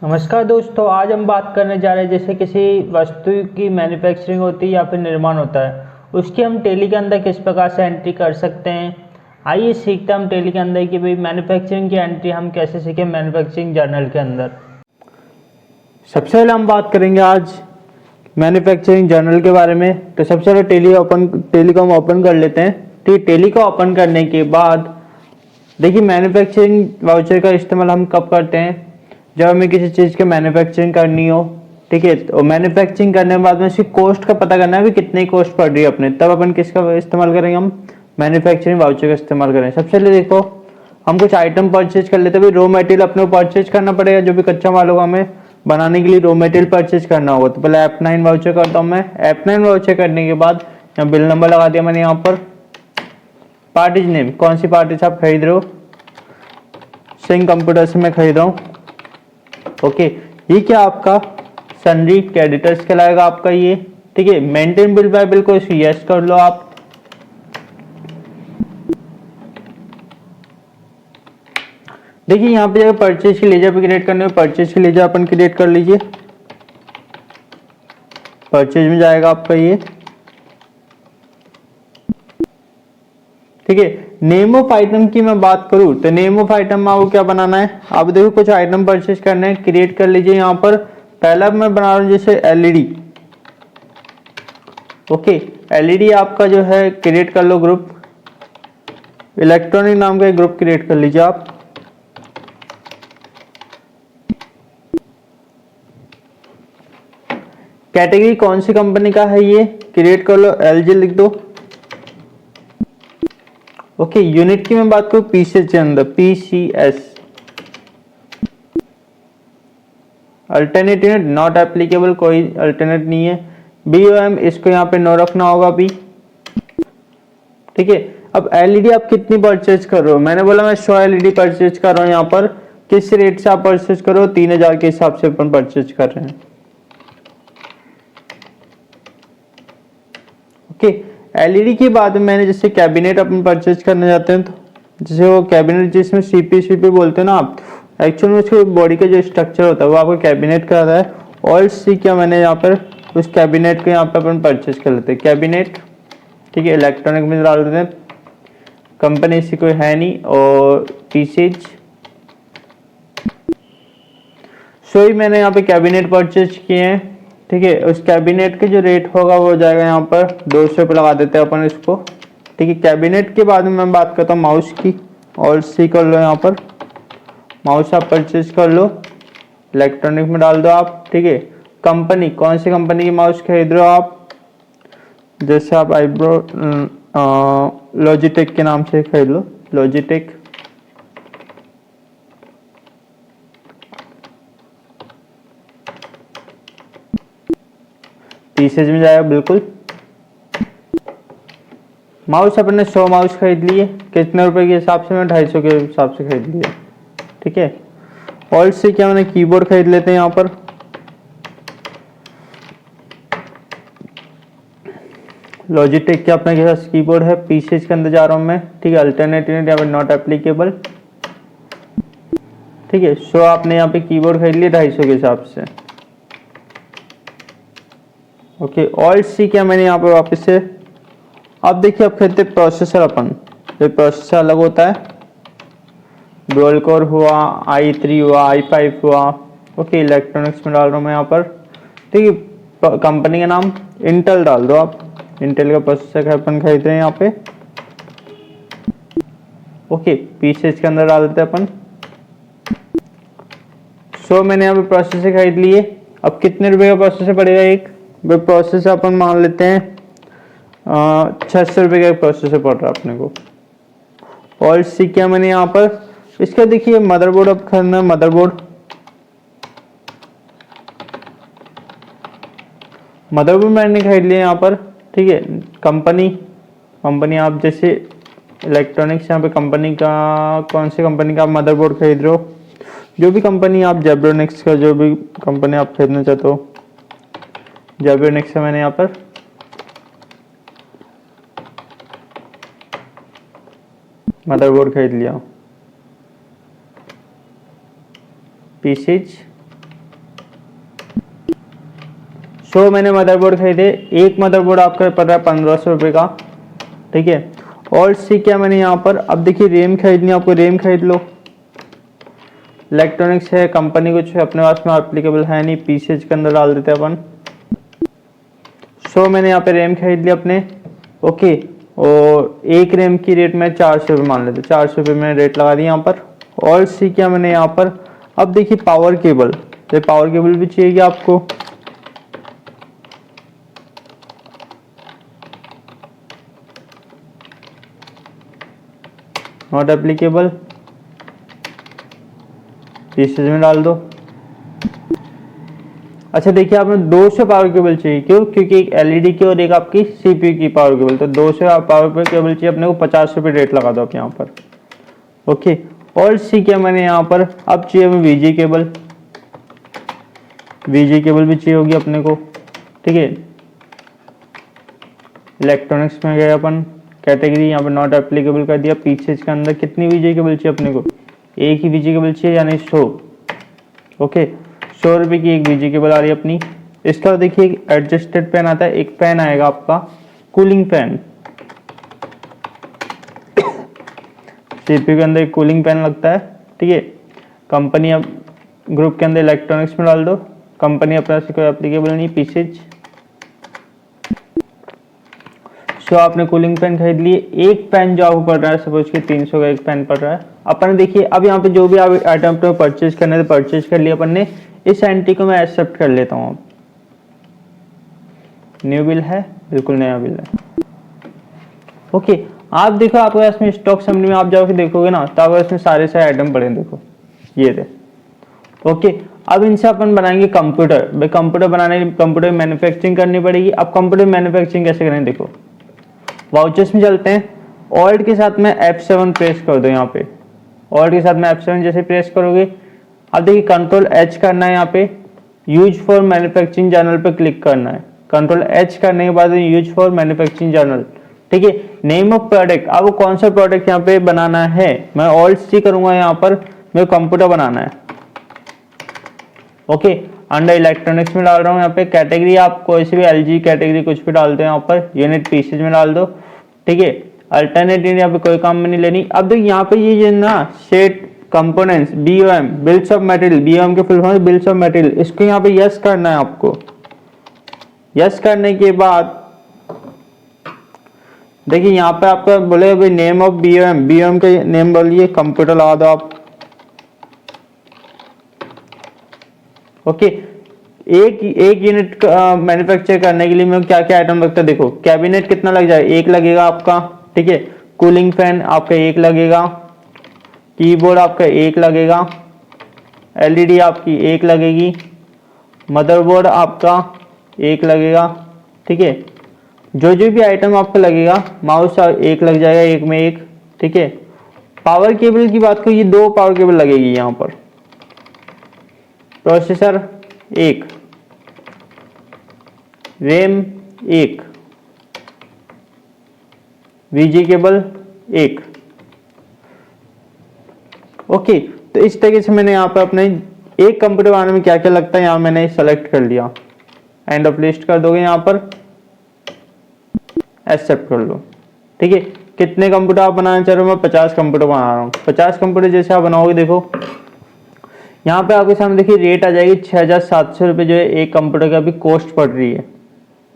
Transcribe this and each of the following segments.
नमस्कार दोस्तों, आज हम बात करने जा रहे हैं जैसे किसी वस्तु की मैन्युफैक्चरिंग होती है या फिर निर्माण होता है, उसकी हम टैली के अंदर किस प्रकार से एंट्री कर सकते हैं। आइए सीखते हैं हम टैली के अंदर कि भाई मैन्युफैक्चरिंग की एंट्री हम कैसे सीखें मैन्युफैक्चरिंग जर्नल के अंदर। सबसे पहले हम बात करेंगे आज मैन्युफैक्चरिंग जर्नल के बारे में। तो सबसे पहले टैली को हम ओपन कर लेते हैं। ठीक, टैली को ओपन करने के बाद देखिए मैन्युफैक्चरिंग वाउचर का इस्तेमाल हम कब करते हैं, जब हमें किसी चीज़ की मैन्युफैक्चरिंग करनी हो। ठीक है, तो मैन्युफैक्चरिंग करने के बाद में उसकी कॉस्ट का पता करना है भी कितनी कॉस्ट पड़ रही है अपने, तब अपन किसका इस्तेमाल करेंगे, हम मैन्युफैक्चरिंग वाउचर का इस्तेमाल करेंगे। सबसे पहले देखो हम कुछ आइटम परचेज कर लेते हैं। रॉ मटेरियल अपने को परचेज करना पड़ेगा, जो भी कच्चा माल होगा हमें बनाने के लिए रॉ मटेरियल परचेज करना होगा। तो पहले F9 वाउचर करता हूँ मैं। F9 वाउचर करने के बाद यहाँ बिल नंबर लगा दिया मैंने। यहाँ पर पार्टीज नेम, कौन सी पार्टी से आप खरीद रहे हो, सिंह कंप्यूटर से मैं खरीद रहा हूँ। ओके, ये क्या आपका सन्ड्री क्रेडिटर्स कहलाएगा आपका ये। ठीक है, मेंटेन बिल बाय बिल को यस कर लो आप। देखिए यहाँ पे जब परचेज की लेजर पे क्रिएट करने में परचेज की लेजर अपन क्रिएट कर लीजिए। परचेज में जाएगा आपका ये। ठीक है, नेम ऑफ आइटम की मैं बात करूं तो नेम ऑफ आइटम में आपको क्या बनाना है। आप देखो कुछ आइटम परचेज करने हैं, क्रिएट कर लीजिए। यहाँ पर पहला मैं बना रहा हूं जैसे एलईडी। ओके, एलईडी आपका जो है क्रिएट कर लो ग्रुप, इलेक्ट्रॉनिक नाम का एक ग्रुप क्रिएट कर लीजिए आप। कैटेगरी कौन सी कंपनी का है ये क्रिएट कर लो, एलजी लिख दो। ओके, यूनिट की मैं बात करूं पीसीएस के अंदर, PCS alternate unit not applicable, कोई अल्टरनेट नहीं है। बीओएम इसको यहाँ पे नो रखना होगा भी। ठीक है, अब एलईडी आप कितनी परचेज कर रहे हो, मैंने बोला मैं 100 एलईडी परचेज कर रहा हूँ। यहाँ पर किस रेट से आप परचेज करो, 3000 के हिसाब से अपन परचेज कर रहे हैं। ओके, एलईडी के बाद में मैंने जैसे कैबिनेट अपन परचेज करने जाते हैं, तो जैसे वो कैबिनेट जिसमें सीपी बोलते हैं ना आप, एक्चुअल में उसके बॉडी का जो स्ट्रक्चर होता है वो आपको कैबिनेट का आता है। और सी क्या मैंने यहाँ पर उस कैबिनेट को यहाँ पर अपन परचेज कर लेते हैं, कैबिनेट। ठीक है, इलेक्ट्रॉनिक में डाल देते हैं, कंपनी ऐसी कोई है नहीं। और पीसेज सो ही मैंने यहाँ पे कैबिनेट परचेज किए हैं। ठीक है, उस कैबिनेट के जो रेट होगा वो हो जाएगा यहाँ पर 200 पे लगा देते हैं अपन इसको। ठीक है, कैबिनेट के बाद में मैं बात करता हूँ माउस की। और सी कर लो, यहाँ पर माउस आप परचेज कर लो, इलेक्ट्रॉनिक में डाल दो आप। ठीक है, कंपनी कौन सी कंपनी की माउस खरीद रहे हो आप, जैसे आप आईब्रो लॉजिटेक के नाम से खरीद लो, लॉजिटेक। पीसेज में जाएगा बिल्कुल। माउस अपने 100 माउस खरीद लिए, कितने रुपए के हिसाब से, मैं 250 के हिसाब से खरीद लिया। ठीक है, और से क्या मैंने कीबोर्ड खरीद लेते हैं यहाँ पर। लॉजिटेक के अपने के पास कीबोर्ड है, पीसेज के अंदर जा रहा हूँ मैं। ठीक है, अल्टरनेटिव यहाँ पे नॉट एप्लीकेबल। ठीक है, सो आपने यहाँ पे कीबोर्ड खरीद लिया 250 के हिसाब से। ओके, और सी क्या मैंने यहाँ पे वापस से, अब देखिए अब खरीदते प्रोसेसर अपन, तो प्रोसेसर अलग होता है, डुअल कोर हुआ, i3 हुआ, i5 हुआ। ओके, इलेक्ट्रॉनिक्स में डाल रहा हूँ मैं यहाँ पर। ठीक है, कंपनी का नाम इंटेल डाल दो आप, इंटेल का प्रोसेसर अपन खरीद रहे हैं यहाँ पे। ओके, पीसेज के अंदर डाल देते हैं अपन। सो मैंने यहाँ पे प्रोसेसर खरीद लिए। अब कितने रुपए का प्रोसेसर पड़ेगा एक, वो प्रोसेसर अपन मान लेते हैं 600 रुपये का प्रोसेसर पड़ रहा है अपने को। और सी क्या मैंने यहाँ पर, इसका देखिए मदरबोर्ड अब खरीदना है, मदरबोर्ड मैंने खरीद लिया यहाँ पर। ठीक है, कंपनी आप जैसे इलेक्ट्रॉनिक्स, यहाँ पे कंपनी का कौन सी कंपनी का आप मदरबोर्ड खरीद रहे हो, जो भी कंपनी आप, जेब्रोनिक्स का जो भी कंपनी आप खरीदना चाहते हो, जेब्रोनिक्स का मैंने यहाँ पर मदरबोर्ड खरीद लिया। पीसेज सो मैंने मदरबोर्ड खरीदे, एक मदरबोर्ड आपका पड़ रहा है 1500 रुपये का, ठीक है। और सी क्या मैंने यहाँ पर, अब देखिए रैम खरीदनी है आपको, रैम खरीद लो। इलेक्ट्रॉनिक्स है, कंपनी कुछ अपने पास में एप्लीकेबल है नहीं, पीसेज के अंदर डाल देते हैं अपन। सो मैंने यहाँ पे रैम खरीद लिया अपने, ओके। और एक रैम की रेट में 400 रुपये मान लेते, 400 रुपये मैंने रेट लगा दी यहाँ पर। और सी क्या मैंने यहाँ पर, अब देखिए पावर केबल, तो पावर केबल भी चाहिए आपको। नॉट एप्लीकेबल, पीसेज में डाल दो। अच्छा देखिए आपने 200 पावर केबल चाहिए, क्यों? क्योंकि एक एलईडी की और एक आपकी सीपीयू की पावर केबल, तो 200 पावर केबल चाहिए अपने को, 50 रुपये रेट लगा दो आप यहाँ पर, ओके। और सी क्या मैंने यहाँ पर, अब चाहिए हमें वीजी केबल, वीजी केबल भी चाहिए होगी अपने को, ठीक है। इलेक्ट्रॉनिक्स में गए अपन, कैटेगरी यहाँ पर नॉट एप्लीकेबल कर दिया। पीछे के अंदर कितनी वीजी केबल चाहिए अपने को, एक ही वीजी केबल चाहिए यानी 100, ओके। 100 रुपये की एक वीजी केबल आ रही है अपनी। इसके बाद देखिए एक एडजस्टेड फैन आता है, एक फैन आएगा आपका कूलिंग फैन, सीपीयू के अंदर एक कूलिंग फैन लगता है, ठीक है। कंपनी अब ग्रुप के अंदर इलेक्ट्रॉनिक्स में डाल दो, कंपनी अपना से कोई एप्लीकेबल नहीं, पीसेज। सो आपने कूलिंग फैन खरीद लिए। एक फैन जो आपको पड़ रहा है सपोज कि 300 का एक फैन पड़ रहा है अपन। देखिए अब यहाँ पे जो भी आप आइटम पे परचेज करने थे परचेज कर लिया अपन ने। इस एंट्री को मैं एक्सेप्ट कर लेता हूँ। न्यू बिल है, बिल्कुल नया बिल है, ओके। आप देखो आपके इसमें स्टॉक समरी में आप जाओगे देखोगे ना, तो आपको इसमें सारे आइटम पड़े हैं, देखो ये थे, ओके। अब इनसे अपन बनाएंगे कंप्यूटर। भाई कंप्यूटर बनाने के लिए कंप्यूटर मैन्युफैक्चरिंग करनी पड़ेगी। अब कंप्यूटर मैन्युफैक्चरिंग कैसे करें, देखो वाउचर्स में चलते हैं। ऑल्ट के साथ में F7 प्रेस कर दो यहाँ पे, ऑल्ट के साथ में F7 जैसे प्रेस करोगे, अब देखिए कंट्रोल H करना है, यहाँ पे यूज फॉर मैन्युफैक्चरिंग जर्नल पे क्लिक करना है। कंट्रोल H करने के बाद यूज फॉर मैन्युफैक्चरिंग जर्नल, ठीक है। नेम ऑफ प्रोडक्ट, आपको कौन सा प्रोडक्ट यहाँ पे बनाना है, मैं ऑल्ट C करूंगा, यहाँ पर मेरे कंप्यूटर बनाना है, ओके। अंडर इलेक्ट्रॉनिक्स में डाल रहा हूँ यहाँ पे। कैटेगरी आप कोई सी भी LG कैटेगरी कुछ भी डालते हैं यहाँ पर, यूनिट पीसेज में डाल दो, ठीक है। अल्टरनेट यहाँ पे कोई काम में नहीं लेनी। अब देखिए यहाँ पे ये ना set components BOM bills of material, BOM के full form bills of material, इसको यहाँ पे यस करना है आपको। यस करने के बाद देखिए यहाँ पे आपका बोले भाई नेम ऑफ BOM का नेम बोलिए, कंप्यूटर लगा दो आप, ओके। एक यूनिट मैन्युफैक्चर करने के लिए मैं क्या क्या आइटम लगता है, देखो कैबिनेट कितना लग जाएगा, एक लगेगा आपका, ठीक है। कूलिंग फैन आपका एक लगेगा, कीबोर्ड आपका एक लगेगा, LED आपकी एक लगेगी, मदरबोर्ड आपका एक लगेगा, ठीक है। जो भी आइटम आपका लगेगा, माउस एक लग जाएगा, एक में एक, ठीक है। पावर केबल की बात करो, ये 2 पावर केबल लगेगी यहाँ पर। प्रोसेसर एक, रैम एक, वीजी केबल एक, ओके। तो इस तरीके से मैंने यहाँ पे अपने एक कंप्यूटर बनाने में क्या क्या लगता है यहाँ मैंने सेलेक्ट कर लिया। एंड ऑफ लिस्ट कर दोगे यहाँ पर, एक्सेप्ट कर लो, ठीक है। कितने कंप्यूटर आप बनाना चाह रहे हो, मैं 50 कंप्यूटर बना रहा हूँ। 50 कंप्यूटर जैसे आप बनाओगे, देखो यहाँ पे आपके सामने देखिए रेट आ जाएगी 6700 रुपये, जो है एक कंप्यूटर की अभी कॉस्ट पड़ रही है,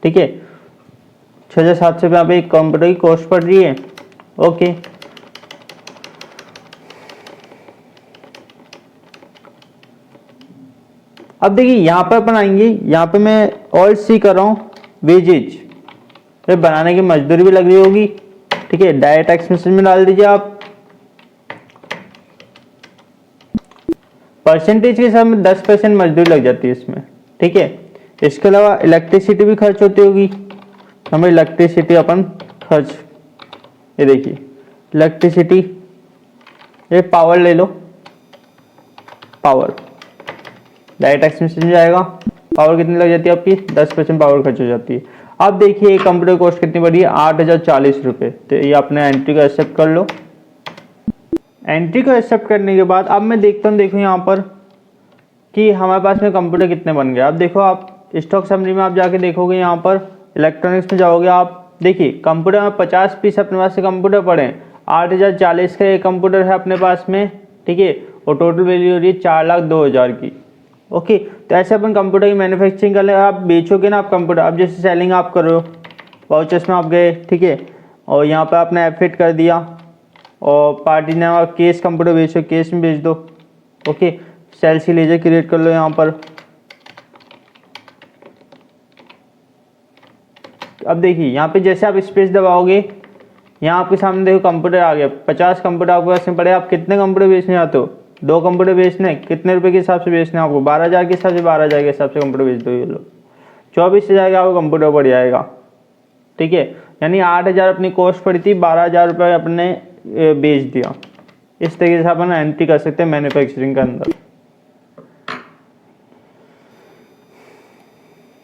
ठीक है। 6700 रुपये यहाँ पे एक कंप्यूटर की कॉस्ट पड़ रही है, ओके। अब देखिए यहाँ पर अपन आएंगे, यहाँ पे मैं ऑल्ट C कर रहा हूँ, वेजेज, तो बनाने की मजदूरी भी लग रही होगी, ठीक है। डायरेक्ट टैक्स मैसेज में डाल दीजिए आप। परसेंटेज के हिसाब में 10% मजदूरी लग जाती है इसमें, ठीक है। इसके अलावा इलेक्ट्रिसिटी भी खर्च होती होगी, हमें इलेक्ट्रिसिटी अपन खर्च, ये देखिए इलेक्ट्रिसिटी, ये पावर ले लो, पावर डायरेक्ट टैक्स मैसेज में जाएगा। पावर कितनी लग जाती है आपकी, 10% पावर खर्च हो जाती है। अब देखिए कंप्यूटर कॉस्ट कितनी बढ़ी है, 8040 रुपये। तो ये आपने एंट्री को एक्सेप्ट कर लो। एंट्री को एक्सेप्ट करने के बाद अब मैं देखता हूँ, देखो यहाँ पर कि हमारे पास में कंप्यूटर कितने बन गए। अब देखो आप स्टॉक समरी में आप जाके देखोगे, यहाँ पर इलेक्ट्रॉनिक्स में जाओगे आप, देखिए कंप्यूटर में 50 पीस अपने पास से कंप्यूटर पड़े हैं, 8040 का एक कंप्यूटर है अपने पास में, ठीक है, और टोटल वैल्यू हो रही है 4,02,000 की। ओके, तो ऐसे अपन कंप्यूटर की मैन्युफैक्चरिंग कर ले, आप बेचोगे ना आप कंप्यूटर, अब जैसे सेलिंग आप कर रहे हो, वाउचर्स में आप गए, ठीक है, और यहाँ पर आपने ऐप फिट कर दिया, और पार्टी ने आप केस कंप्यूटर बेचो, केस में बेच दो। ओके, सेल्स की लेजर क्रिएट कर लो यहाँ पर। अब देखिए यहाँ पे जैसे आप स्पेस दबाओगे, यहाँ आपके सामने देखो कंप्यूटर आ गया, 50 कंप्यूटर आपके पास में पड़े। आप कितने कंप्यूटर बेचने जाते हो? 2 कंप्यूटर बेचने, कितने रुपए के हिसाब से बेचने आपको? 12,000 के हिसाब से, 12,000 के हिसाब से कंप्यूटर बेच दो ये लो, 24,000 का आपको कंप्यूटर पड़ जाएगा, ठीक है। यानी 8,000 अपनी कॉस्ट पड़ी थी, 12,000 रुपये अपने बेच दिया। इस तरीके से अपन एंट्री कर सकते हैं मैन्युफैक्चरिंग के अंदर।